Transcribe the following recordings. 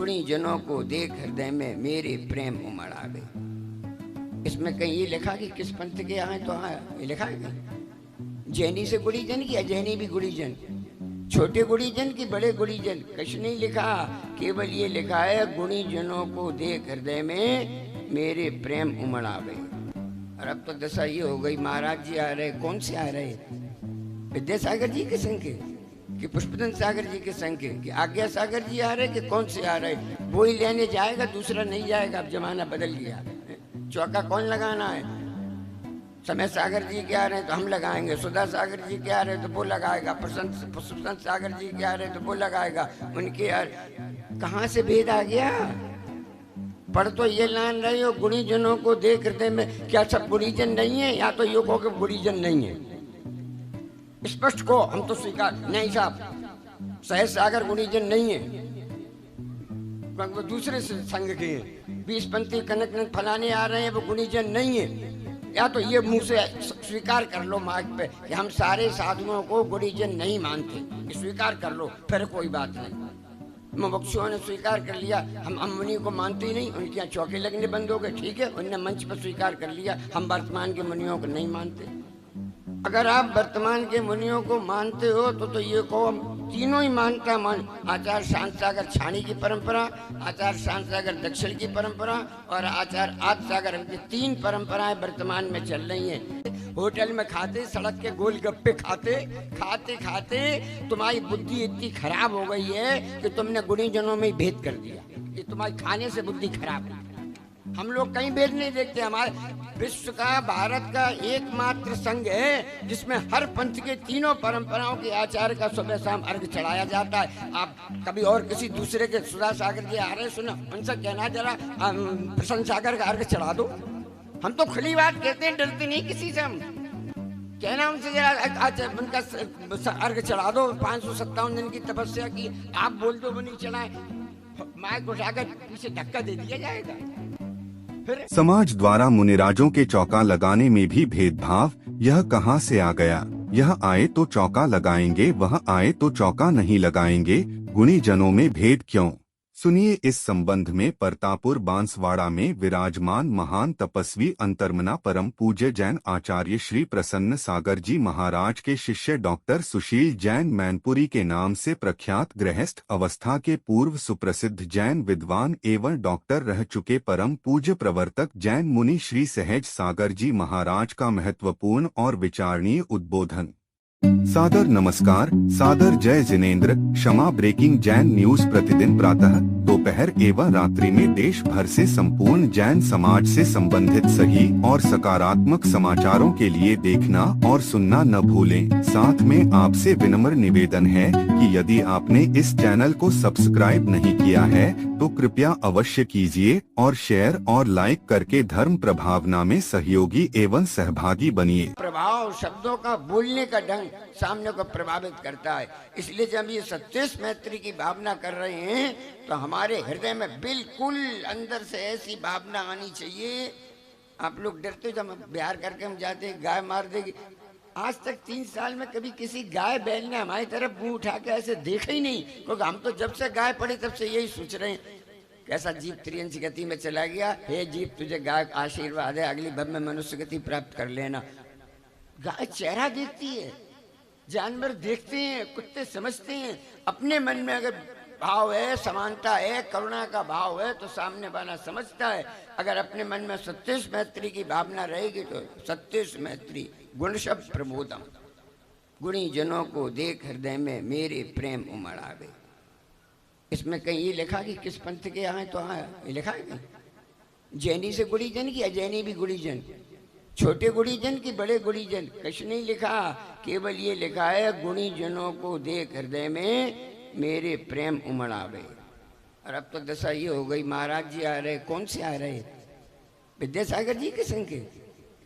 गुणी जनों को देख हृदय में मेरे प्रेम उमड़ आवे। इसमें कहीं ये लिखा कि किस पंथ के आए तो आया, ये लिखा है कहीं जैनी से गुड़ी जन की, अजैनी भी गुड़ी जन, छोटे गुड़ी जन की बड़े गुड़ी जन, कुछ नहीं लिखा। केवल ये लिखा है गुणी जनों को देख हृदय में मेरे प्रेम उमड़ आवे। और अब तो दशा ये हो गई, महाराज जी आ रहे, कौन से आ रहे? विद्यासागर जी के संग के कि पुष्पदन सागर जी के संग के कि आज्ञा सागर जी आ रहे कि कौन से आ रहे? वो ही लेने जाएगा, दूसरा नहीं जाएगा। अब जमाना बदल गया। चौका कौन लगाना है? समय सागर जी के आ रहे हैं तो हम लगाएंगे, सुधा सागर जी के आ रहे हैं तो वो लगाएगा, पुष्पदन सागर जी के आ रहे हैं तो वो लगाएगा। उनके कहाँ से भेद आ गया? पढ़ तो ये लान रहे हो गुणी जनों को देख हृदय में, क्या सब गुणीजन नहीं है? या तो यो कहो कि गुणीजन नहीं है, स्पष्ट को हम तो स्वीकार नहीं साहब, सहज सागर गुणीजन नहीं है, वो दूसरे संघ के हैं। 20 पंथी कनक फलाने आ रहे हैं, वो गुणीजन नहीं है। या तो ये मुंह से स्वीकार कर लो मार्ग पे कि हम सारे साधुओं को गुणीजन नहीं मानते, स्वीकार कर लो, फिर कोई बात नहीं। मुमुक्षुओं ने स्वीकार कर लिया, हम मुनि को मानते ही नहीं, उनके यहाँ चौके लगने बंद हो गए, ठीक है, उनने मंच पर स्वीकार कर लिया, हम वर्तमान के मुनियों को नहीं मानते। अगर आप वर्तमान के मुनियों को मानते हो तो ये कहो हम तीनों ही मानता मान। आचार्य शांत सागर छाणी की परंपरा, आचार्य शांत सागर दक्षिण की परंपरा और आचार्य आदि सागर, की 3 परंपराएं वर्तमान में चल रही हैं। होटल में खाते, सड़क के गोलगप्पे खाते खाते खाते तुम्हारी बुद्धि इतनी खराब हो गई है कि तुमने गुणीजनों में भेद कर दिया। ये तुम्हारी खाने से बुद्धि खराब है। हम लोग कहीं भेद नहीं देखते। हमारे विश्व का, भारत का एकमात्र संघ है जिसमें हर पंथ के तीनों परंपराओं के आचार्य का सुबह शाम अर्घ चढ़ाया जाता है। आप कभी और किसी दूसरे के, सुधा सागर जी आ रहे, सुनो उनसे कहना जरा प्रसन्न सागर का अर्घ चढ़ा दो। हम तो खुली बात कहते हैं, डरते नहीं किसी से। हम कहना उनसे जरा उनका अर्घ चढ़ा दो। 557 दिन की तपस्या की, आप बोल दो वो नहीं चढ़ाए, माइक उठाकर पीछे धक्का दे दिया जाएगा। समाज द्वारा मुनिराजों के चौका लगाने में भी भेदभाव, यह कहां से आ गया? यह आए तो चौका लगाएंगे, वह आए तो चौका नहीं लगाएंगे, गुणीजनों में भेद क्यों? सुनिए इस संबंध में परतापुर बांसवाड़ा में विराजमान महान तपस्वी अंतर्मना परम पूज्य जैन आचार्य श्री प्रसन्न सागर जी महाराज के शिष्य डॉक्टर सुशील जैन मैनपुरी के नाम से प्रख्यात गृहस्थ अवस्था के पूर्व सुप्रसिद्ध जैन विद्वान एवं डॉक्टर रह चुके परम पूज्य प्रवर्तक जैन मुनि श्री सहज सागर जी महाराज का महत्वपूर्ण और विचारणीय उद्बोधन। सादर नमस्कार, सादर जय जिनेन्द्र। क्षमा ब्रेकिंग जैन न्यूज प्रतिदिन प्रातः, दोपहर एवं रात्रि में देश भर से संपूर्ण जैन समाज से संबंधित सही और सकारात्मक समाचारों के लिए देखना और सुनना न भूलें। साथ में आपसे विनम्र निवेदन है कि यदि आपने इस चैनल को सब्सक्राइब नहीं किया है तो कृपया अवश्य कीजिए और शेयर और लाइक करके धर्म प्रभावना में सहयोगी एवं सहभागी बनिए। प्रभाव शब्दों का, बोलने का ढंग सामने को प्रभावित करता है। इसलिए जब ये सत्येश मैत्री की भावना कर रहे हैं तो हमारे हृदय में बिल्कुल अंदर से ऐसी भावना आनी चाहिए। आप लोग डरते हो, जब बिहार करके हम जाते गाय मार देगी। आज तक 3 साल में कभी किसी गाय बैल ने हमारी तरफ मुंह उठा के ऐसे देखा ही नहीं, क्योंकि हम तो जब से गाय पड़े तब से यही सोच रहे हैं कैसा जीव त्रियंश गति में चला गया। हे जीव, तुझे गाय आशीर्वाद है, अगली भव में मनुष्य गति प्राप्त कर लेना। गाय चेहरा देखती है, जानवर देखते हैं, कुत्ते समझते हैं। अपने मन में अगर भाव है, समानता है, करुणा का भाव है तो सामने वाला समझता है। अगर अपने मन में सत्येश मैत्री की भावना रहेगी तो सत्येश मैत्री गुणशब प्रबोधम, गुणी जनों को देख हृदय में मेरे प्रेम उमड़ आवे। इसमें कहीं ये लिखा कि किस पंथ के आए तो आया, ये लिखा है कहीं जैनी से गुणीजन की, अजैनी भी गुणीजन, छोटे गुणीजन की बड़े गुणीजन, कुछ नहीं लिखा। केवल ये लिखा है गुणी जनों को देख हृदय में मेरे प्रेम उमड़ आवे। और अब तो दशा ये हो गई, महाराज जी आ रहे, कौन से आ रहे? विद्यासागर जी के संग के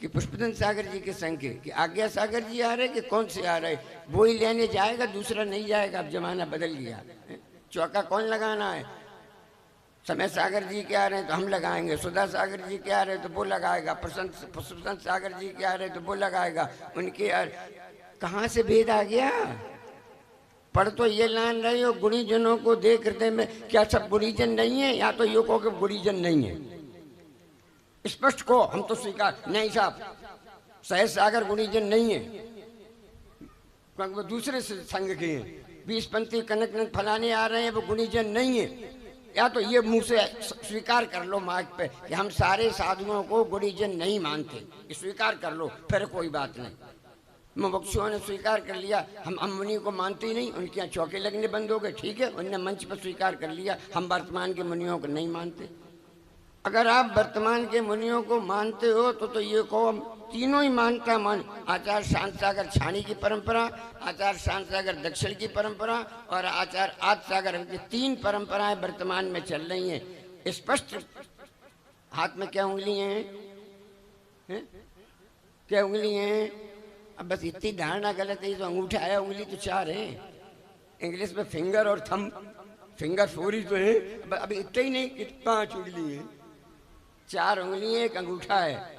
कि पुष्पदन सागर जी के संग के कि आज्ञा सागर जी आ रहे कि कौन से आ रहे? वो ही लेने जाएगा, दूसरा नहीं जाएगा। अब जमाना बदल गया। चौका कौन लगाना है? समय सागर जी के आ रहे हैं तो हम लगाएंगे, सुधा सागर जी के आ रहे हैं तो वो लगाएगा, प्रसन्न सागर जी के आ रहे हैं तो वो लगाएगा। उनके कहाँ से भेद आ गया? पढ़ तो ये लान रहे हो, गुणीजनों को देख हृदय में, क्या सब गुणीजन नहीं है? या तो यो कहो कि गुणीजन नहीं है, स्पष्ट को हम तो स्वीकार नहीं साहब, सहज सागर गुणीजन नहीं है, क्योंकि वो दूसरे संघ के हैं। 20 पंथी कनक नक फलाने आ रहे हैं, वो गुणीजन नहीं है। या तो ये मुंह से स्वीकार कर लो मार्ग पे कि हम सारे साधुओं को गुणीजन नहीं मानते, स्वीकार कर लो, फिर कोई बात नहीं। मुमुक्षुओं ने स्वीकार कर लिया, हम मुनि को मानते ही नहीं, उनके यहाँ चौके लगने बंद हो गए, ठीक है, उनने मंच पर स्वीकार कर लिया, हम वर्तमान के मुनियों को नहीं मानते। अगर आप वर्तमान के मुनियों को मानते हो तो ये कहो तीनों ही मानता मान। आचार्य शांत सागर छाणी की परंपरा, आचार्य शांत सागर दक्षिण की परंपरा और आचार्य आद सागर की 3 परंपराएं वर्तमान में चल रही हैं। स्पष्ट हाथ में क्या उंगली हैं है? क्या उंगली हैं? अब बस इतनी धारणा गलत है, तो अंगूठा है, उंगली तो 4 है। इंग्लिश में फिंगर और थंब, फिंगर 4 ही तो है, अब इतना ही नहीं कि 5 उंगली है, 4 उंगली है, एक अंगूठा है।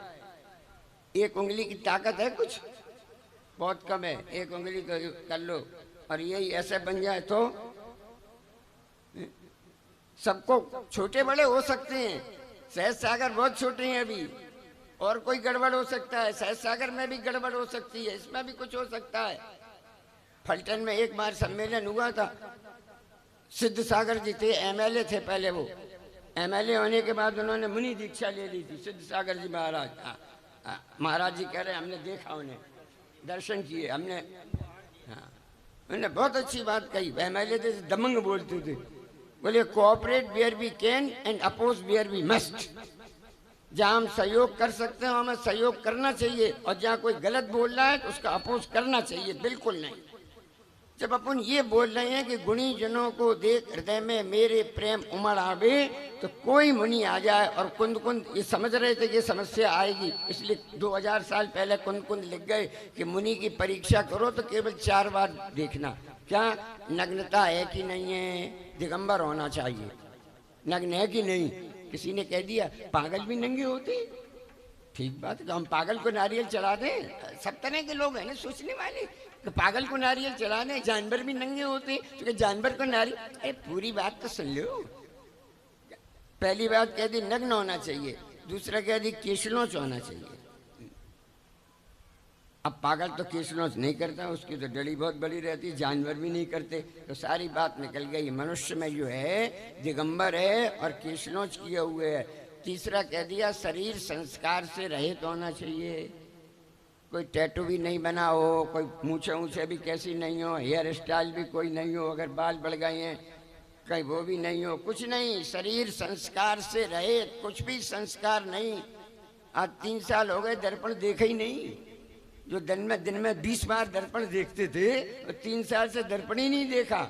एक उंगली की ताकत है कुछ, बहुत कम है, एक उंगली तो कर लो और यही ऐसे बन जाए तो सबको छोटे बड़े हो सकते हैं। सहज सागर बहुत छोटे हैं अभी, और कोई गड़बड़ हो सकता है, सहज सागर में भी गड़बड़ हो सकती है, इसमें भी कुछ हो सकता है। फलटन में एक बार सम्मेलन हुआ था, सिद्ध सागर जी थे, एमएलए थे पहले, वो एमएलए होने के बाद उन्होंने मुनि दीक्षा ले ली थी, सिद्ध सागर जी महाराज। महाराज जी कह रहे हमने देखा, उन्हें दर्शन किए हमने। हाँ, उन्होंने बहुत अच्छी बात कही। एमएलए थे, दमंग बोलते थे, बोले cooperate where we can and oppose where we must. जहाँ हम सहयोग कर सकते हैं हमें सहयोग करना चाहिए, और जहाँ कोई गलत बोल रहा है तो उसका अपोज करना चाहिए, बिल्कुल नहीं। जब अपन ये बोल रहे हैं कि गुणी जनों को देख हृदय में मेरे प्रेम उमड़ आवे, तो कोई मुनि आ जाए और कुंद कुंद, ये समझ रहे थे ये समस्या आएगी, इसलिए 2000 साल पहले कुंद कुंद लिख गए कि मुनि की परीक्षा करो तो केवल 4 बार देखना, क्या नग्नता है कि नहीं है, दिगंबर होना चाहिए, नग्न है कि नहीं। किसी ने कह दिया पागल भी नंगे होते, ठीक बात है, तो हम पागल को नारियल चढ़ा दें? सब तरह के लोग हैं ना सोचने वाले, तो पागल को नारियल चढ़ाने, जानवर भी नंगे होते हैं तो जानवर को नारियल। अरे पूरी बात तो सुन लो। पहली बात कह दी नग्न होना चाहिए, दूसरा कह दी केशलोच होना चाहिए। अब पागल तो केशलोच नहीं करता, उसकी तो डली बहुत बड़ी रहती है, जानवर भी नहीं करते, तो सारी बात निकल गई। मनुष्य में जो है दिगंबर है और केशलोच किए हुए है। तीसरा कह दिया शरीर संस्कार से रहित होना चाहिए, कोई टैटू भी नहीं बना हो, कोई मूछे ऊँचे भी कैसी नहीं हो, हेयर स्टाइल भी कोई नहीं हो, अगर बाल बढ़ गए हैं कहीं वो भी नहीं हो, कुछ नहीं, शरीर संस्कार से रहे, कुछ भी संस्कार नहीं। आज 3 साल हो गए दर्पण देखा ही नहीं, जो दिन में 20 बार दर्पण देखते थे, और 3 साल से दर्पण ही नहीं देखा।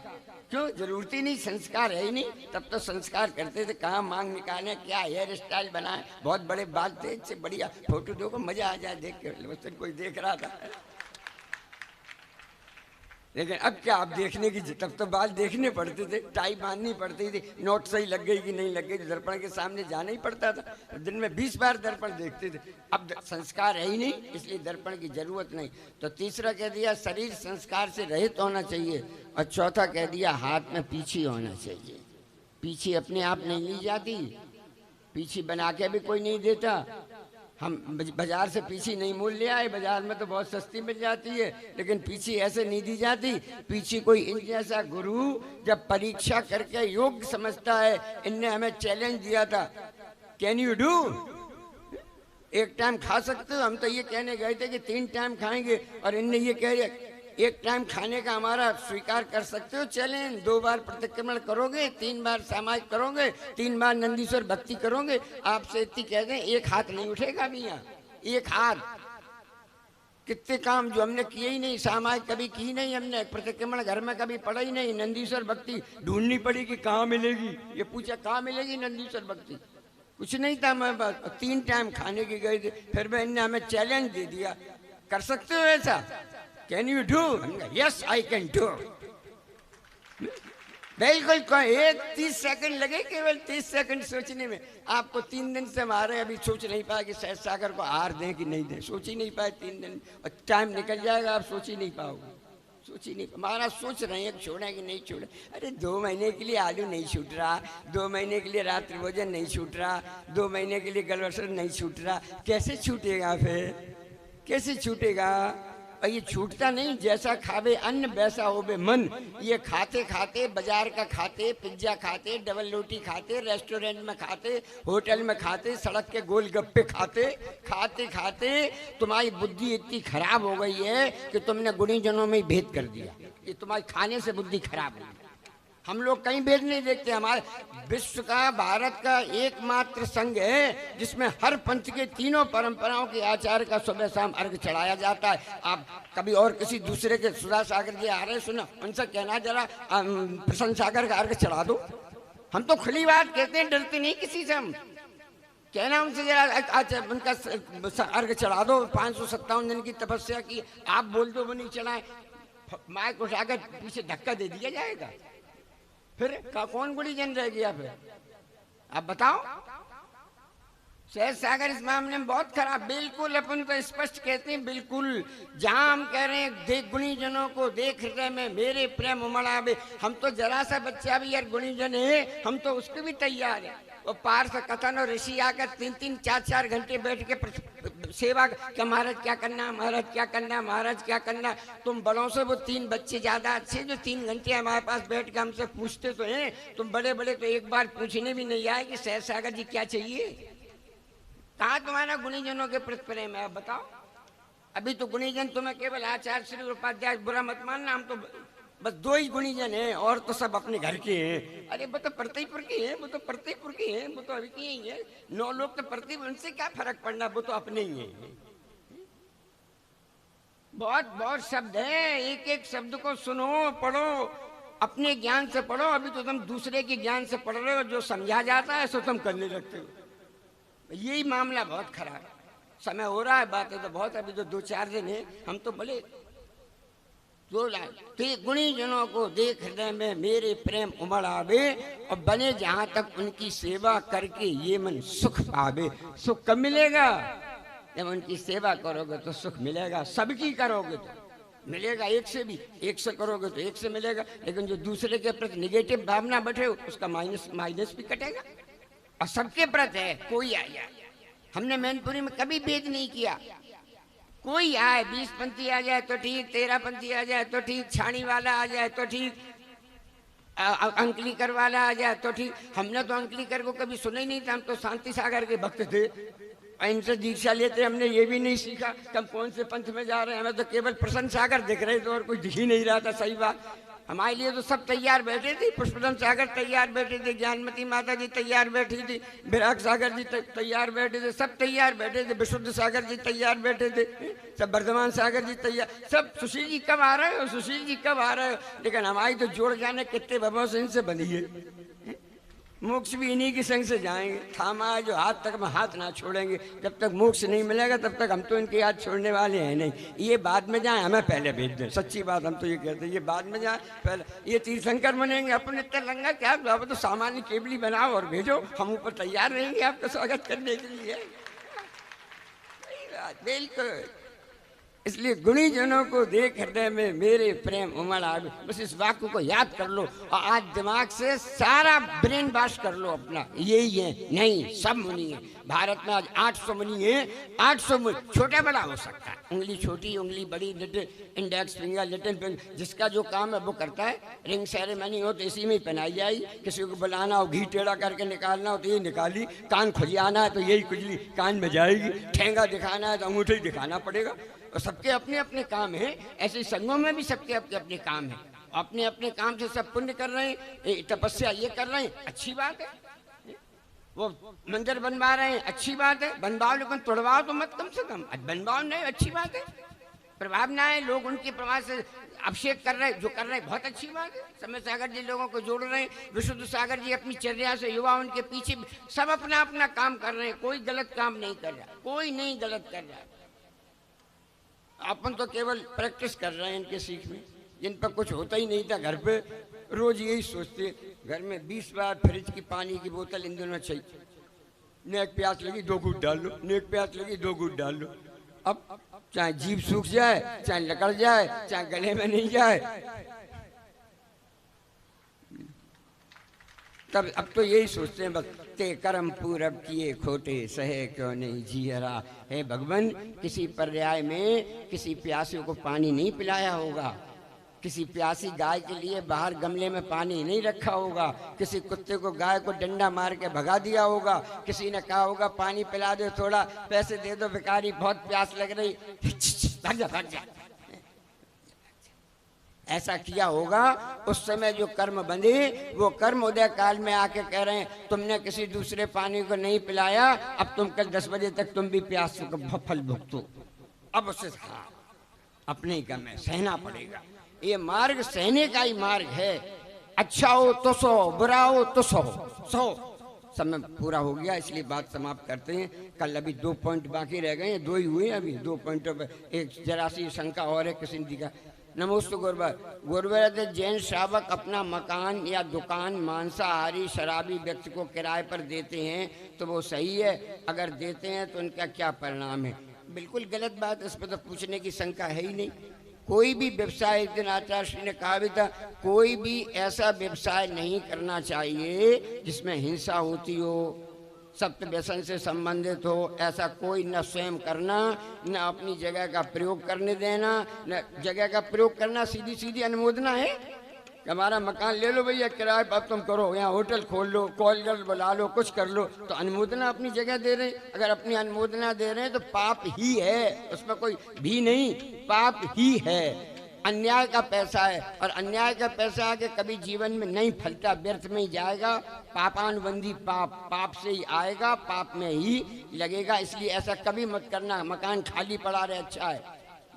क्यों? जरूरत ही नहीं, संस्कार है ही नहीं। तब तो संस्कार करते थे, कहाँ मांग निकाले, क्या हेयर स्टाइल बनाए, बहुत बड़े बाल थे, इससे बढ़िया फोटो दो को मजा आ जाए देख के, कोई देख रहा था। लेकिन अब क्या, अब देखने की, तब तो बाल देखने पड़ते थे, टाई बांधनी पड़ती थी, नोट सही लग गई कि नहीं लग गई, दर्पण के सामने जाना ही पड़ता था। दिन में 20 बार दर्पण देखते थे। अब संस्कार है ही नहीं, इसलिए दर्पण की जरूरत नहीं। तो तीसरा कह दिया शरीर संस्कार से रहित होना चाहिए, और चौथा कह दिया हाथ में पीछी होना चाहिए। पीछी अपने आप नहीं ली जाती, पीछी बना के भी कोई नहीं देता। हम बाजार से पीछी नहीं मूल ले आए, बाजार में तो बहुत सस्ती मिल जाती है, लेकिन पीछी ऐसे नहीं दी जाती। पीछी कोई इन जैसा गुरु जब परीक्षा करके योग्य समझता है, इनने हमें चैलेंज दिया था, कैन यू डू, एक टाइम खा सकते हो? हम तो ये कहने गए थे कि 3 टाइम खाएंगे, और इनने ये कह दिया एक टाइम खाने का हमारा स्वीकार कर सकते हो चैलेंज? 2 बार प्रतिक्रमण करोगे, 3 बार सामाजिक करोगे, 3 बार नंदीश्वर भक्ति करोगे, आपसे इतनी कह दें एक हाथ नहीं उठेगा भैया, एक हाथ। कितने काम जो हमने किए ही नहीं, सामाजिक कभी की नहीं हमने, प्रतिक्रमण घर में कभी पढ़ा ही नहीं, नंदीश्वर भक्ति ढूंढनी पड़ी कि कहाँ मिलेगी, ये पूछा कहाँ मिलेगी नंदीश्वर भक्ति, कुछ नहीं था हमारे पास। 3 टाइम खाने के गए थे, फिर भी इनने हमें चैलेंज दे दिया, कर सकते हो ऐसा, can you do? Yes I can do. बिल्कुल, 30 सेकंड लगे, केवल 30 सेकंड सोचने में। आपको 3 दिन से मारे, अभी सोच नहीं पाए कि सहज सागर को हार दें कि नहीं दें, सोच ही नहीं पाए 3 दिन, और टाइम निकल जाएगा, आप सोच ही नहीं पाओगे, सोच ही नहीं, महाराज सोच रहे हैं छोड़े कि नहीं छोड़े। अरे 2 महीने के लिए आलू नहीं छूट रहा, 2 महीने के लिए रात्रि भोजन नहीं छूट रहा, 2 महीने के लिए गलवसन नहीं छूट रहा, कैसे छूटेगा फिर, कैसे छूटेगा? और ये छूटता नहीं, जैसा खावे अन्न वैसा होवे मन। ये खाते खाते, बाजार का खाते, पिज्जा खाते, डबल रोटी खाते, रेस्टोरेंट में खाते, होटल में खाते, सड़क के गोलगप्पे खाते खाते खाते तुम्हारी बुद्धि इतनी खराब हो गई है कि तुमने गुणीजनों में ही भेद कर दिया। ये तुम्हारी खाने से बुद्धि खराब हुई। हम लोग कहीं भेद नहीं देखते। हमारे विश्व का, भारत का एकमात्र संघ है जिसमें हर पंथ के तीनों परंपराओं के आचार्य का सुबह शाम अर्घ चढ़ाया जाता है। आप कभी और किसी दूसरे के, सुधा सागर जी आ रहे हैं, सुनो उनसे कहना जरा प्रसन्न सागर का अर्घ चढ़ा दो। हम तो खुली बात कहते हैं, डरते नहीं किसी से। हम कहना उनसे जरा आज उनका अर्घ चढ़ा दो, 557 दिन की तपस्या की, आप बोल दो वो नहीं चढ़ाए, माइक उठाकर पीछे धक्का दे दिया जाएगा। फिर कौन गुणीजन रह गया फिर? आप बताओ। सहज सागर इस मामले में बहुत खराब। बिल्कुल अपन तो स्पष्ट कहते हैं, बिल्कुल जहां हम कह रहे हैं देख गुणीजनों को देख हृदय में मेरे प्रेम उमड़ावे, हम तो जरा सा बच्चा भी यार गुणीजन है, हम तो उसके भी तैयार है। और पार से कथन और ऋषि आकर 3-3, 4-4 घंटे बैठ के सेवा, क्या महाराज क्या करना, महाराज क्या करना, महाराज क्या करना। तुम बड़ों से वो 3 बच्चे ज्यादा अच्छे जो 3 घंटे हमारे पास बैठ के हमसे पूछते तो हैं। तुम बड़े बड़े तो एक बार पूछने भी नहीं आए कि सहज सागर जी क्या चाहिए। कहाँ तुम्हारा गुणीजनों के प्रति प्रेम है, बताओ। अभी तो गुणीजन तुम्हें केवल आचार्य श्री उपाध्याय, बुरा मत मानना, हम तो बस 2 ही गुणीजन हैं और तो सब अपने घर के हैं। अरे वो तो परतेपुर के हैं, वो तो परतेपुर के हैं, वो तो अभी के ही हैं। 9 लोग तो परते, उनसे क्या फर्क पड़ना, वो तो अपने ही हैं। बहुत बहुत शब्द है, एक एक शब्द को सुनो, पढ़ो, अपने ज्ञान से पढ़ो। अभी तो तुम दूसरे के ज्ञान से पढ़ रहे हो, जो समझा जाता है सो तुम करने लगते हो। यही मामला बहुत खराब है। समय हो रहा है, बात है तो बहुत, अभी तो 2-4 दिन है, हम तो बोले 2 लाख गुणीजनों को देख हृदय में मेरे प्रेम उमड़ आवे, और बने जहां तक उनकी सेवा करके ये मन सुख पावे। सुख कब मिलेगा? जब उनकी सेवा करोगे तो सुख मिलेगा। सबकी करोगे तो मिलेगा, एक से भी, एक से करोगे तो एक से मिलेगा। लेकिन जो दूसरे के प्रति निगेटिव भावना बैठे हो, उसका माइनस भी कटेगा। और सबके प्रति है, कोई आया, हमने मैनपुरी में कभी भेद नहीं किया। कोई आए, 20 पंथी आ जाए तो ठीक, 13 पंथी आ जाए तो ठीक, छाणी वाला आ जाए तो ठीक, अंकलीकर वाला आ जाए तो ठीक। हमने तो अंकलीकर को कभी सुना ही नहीं था, हम तो शांति सागर के भक्त थे। इनसे दीक्षा लेते हमने ये भी नहीं सीखा कि हम कौन से पंथ में जा रहे हैं। हमें तो केवल प्रसन्न सागर दिख रहे थे और कुछ दिख ही नहीं रहा था। सही बात, हमारे लिए तो सब तैयार बैठे थे। पुष्पदन सागर तैयार बैठे थे, ज्ञानमती माता जी तैयार बैठी थी, विराग सागर जी तैयार बैठे थे, सब तैयार बैठे थे। विशुद्ध सागर जी तैयार बैठे थे, सब वर्धमान सागर जी तैयार, सब। सुशील जी कब आ रहे हो, सुशील जी कब आ रहे हो? लेकिन हमारी तो जोड़ जाने कितने भवों से इनसे बनी है। मोक्ष भी इन्हीं के संग से जाएंगे। थामा है जो हाथ तक में हाथ ना छोड़ेंगे। जब तक मोक्ष नहीं मिलेगा तब तक हम तो इनके हाथ छोड़ने वाले हैं नहीं। ये बाद में जाए, हमें पहले भेज दें। सच्ची बात, हम तो ये कहते हैं, ये बाद में जाए पहले। ये तीर्थंकर बनेंगे, अपन इतना लंगा क्या, आप तो सामान्य केबली बनाओ और भेजो, हम ऊपर तैयार रहेंगे आपका स्वागत करने के लिए। बिल्कुल, इसलिए गुणीजनों को देख हृदय में मेरे प्रेम उमड़ आवे। बस इस वाक्य को याद कर लो और आज दिमाग से सारा ब्रेन वॉश कर लो अपना। यही है नहीं, सब मुनि है भारत में। आज 800 मुनि है, 800 मुनि। छोटा बड़ा हो सकता है, उंगली छोटी, उंगली बड़ी, little index finger, little finger, जिसका जो काम है वो करता है। रिंग सेरेमनी हो तो इसी में ही पहनाई जाएगी। किसी को बुलाना हो, घी टेढ़ा करके निकालना हो तो ये निकाली, कान खुजलाना है तो यही खुजली कान में जाएगी, ठेंगा दिखाना है तो अंगूठे ही दिखाना पड़ेगा। और सबके अपने अपने काम हैं। ऐसे संघों में भी सबके अपने अपने काम हैं। अपने अपने काम से सब पुण्य कर रहे हैं, तपस्या ये कर रहे हैं, अच्छी बात है। वो मंदिर बनवा रहे हैं, अच्छी बात है, बनवाओ, लेकिन तोड़वाओ तो मत, कम से कम बनवाओ नहीं, अच्छी बात है। प्रभाव ना है, लोग उनके प्रभाव से अभिषेक कर रहे हैं, जो कर रहे हैं बहुत अच्छी बात है। समय सागर जी लोगों को जोड़ रहे हैं, विशुद्ध सागर जी अपनी चर्या से युवा उनके पीछे, सब अपना अपना काम कर रहे हैं। कोई गलत काम नहीं कर रहा, कोई नहीं गलत कर रहा। अपन तो केवल प्रैक्टिस कर रहे हैं इनके सीख में, जिन पर कुछ होता ही नहीं था। घर पे रोज यही सोचते, घर में 20 बार फ्रिज की पानी की बोतल इन दोनों चाहिए। नेक प्यास लगी 2 घूंट डाल लो, नेक प्यास लगी 2 घूंट डाल लो। अब चाहे जीभ सूख जाए, चाहे लकड़ जाए, चाहे गले में नहीं जाए, तब अब तो यही सोचते हैं बस, ते कर्म पूरब किए खोटे सहे क्यों नहीं जियरा। हे भगवान, किसी पर्याय में किसी प्यासे को पानी नहीं पिलाया होगा, किसी प्यासी गाय के लिए बाहर गमले में पानी नहीं रखा होगा, किसी कुत्ते को गाय को डंडा मार के भगा दिया होगा, किसी ने कहा होगा पानी पिला दो थोड़ा, पैसे दे दो भिखारी, बहुत प्यास लग रही, भाग जा भाग जा, ऐसा किया होगा। उस समय जो कर्म बंधे वो कर्म उदय काल में आके कह रहे हैं तुमने किसी दूसरे पानी को नहीं पिलाया, अब तुम कल 10 बजे तक तुम भी प्यास का फल भुगतो। अब उससे हाँ, अपने ही कर्म है, सहना पड़ेगा। ये मार्ग सहने का ही मार्ग है। अच्छा हो तो सो, बुरा हो तो सो। समय पूरा हो गया, इसलिए बात समाप्त करते हैं। कल अभी 2 पॉइंट बाकी रह गए हैं, 2 ही हुए अभी, 2 पॉइंटों पर एक जरा सी शंका और है किसी ने दिखा। नमोस्तु गुरुवर जैन श्रावक अपना मकान या दुकान मांसाहारी शराबी व्यक्ति को किराए पर देते हैं तो वो सही है? अगर देते हैं तो उनका क्या परिणाम है? बिल्कुल गलत बात, इस पर तो पूछने की शंका है ही नहीं। कोई भी व्यवसाय, एक दिन आचार्य श्री ने कहा भी था, कोई भी ऐसा व्यवसाय नहीं करना चाहिए जिसमें हिंसा होती हो, सप्त व्यसन से संबंधित हो। ऐसा कोई न स्वयं करना, न अपनी जगह का प्रयोग करने देना। न जगह का प्रयोग करना सीधी सीधी अनुमोदना है। हमारा मकान ले लो भैया किराए पर, तुम करो, यहाँ होटल खोल लो, कॉल कर बुला लो, कुछ कर लो, तो अनुमोदना अपनी जगह दे रहे हैं। अगर अपनी अनुमोदना दे रहे हैं तो पाप ही है, उसमें कोई भी नहीं, पाप ही है। अन्याय का पैसा है, और अन्याय का पैसा आके कभी जीवन में नहीं फलता, व्यर्थ में ही जाएगा। पापानुबंधी पाप से ही आएगा, पाप में ही लगेगा। इसलिए ऐसा कभी मत करना। मकान खाली पड़ा रहे अच्छा है,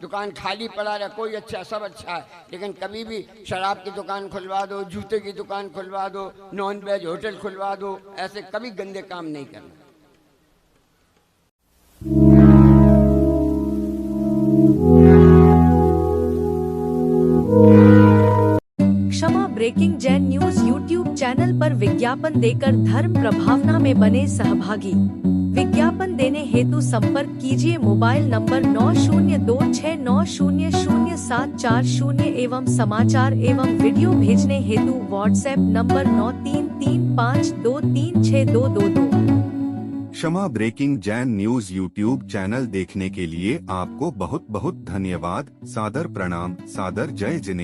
दुकान खाली पड़ा रहे कोई अच्छा, सब अच्छा है, लेकिन कभी भी शराब की दुकान खुलवा दो, जूते की दुकान खुलवा दो, नॉन वेज होटल खुलवा दो, ऐसे कभी गंदे काम नहीं करना। Kshama breaking Jain news YouTube channel पर विज्ञापन देकर धर्म प्रभावना में बने सहभागी। विज्ञापन देने हेतु संपर्क कीजिए मोबाइल नंबर 9026900740 एवं समाचार एवं वीडियो भेजने हेतु WhatsApp number 9335236222। Kshama breaking Jain news YouTube channel देखने के लिए आपको बहुत बहुत धन्यवाद। सादर प्रणाम, सादर जय जिनेन्द्र।